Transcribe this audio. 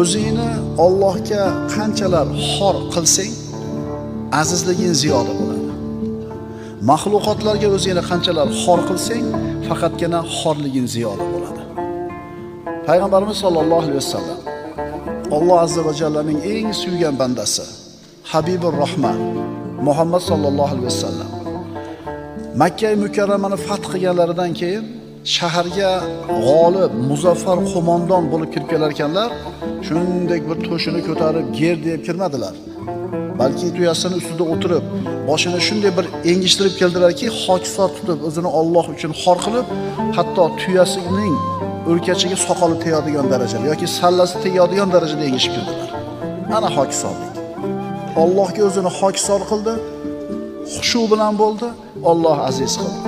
o'zingni Allohga qanchalar xor qilsang, azizliging ziyoda bo'ladi. Mahluqotlarga o'zingni qanchalar xor qilsang, faqatgina xorliging ziyoda bo'ladi. Payg'ambarimiz sollallohu alayhi vasallam Alloh azza va jallaning eng suygan bandasi, Habibur Rahman Muhammad sollallohu alayhi vasallam Makka mukarramani fath qilganlaridan keyin shaharga g'olib, muzaffar qo'mondon bo'lib kirib kelar ekanlar. Shuningdek bir to'shini ko'tarib ger deb kirmadilar. Balki tuyasining ustida o'tirib, boshini shunday bir engishtirib keldilarki, hokisor tutib, o'zini Alloh uchun xor qilib, hatto tuyasining o'rkachiga soqoli tegadigan darajada yoki sallasi tegadigan darajada engishib keldilar. Ana hokisorlik. Allohga o'zini hokisor qildi, xushu bilan bo'ldi, Alloh aziz qildi.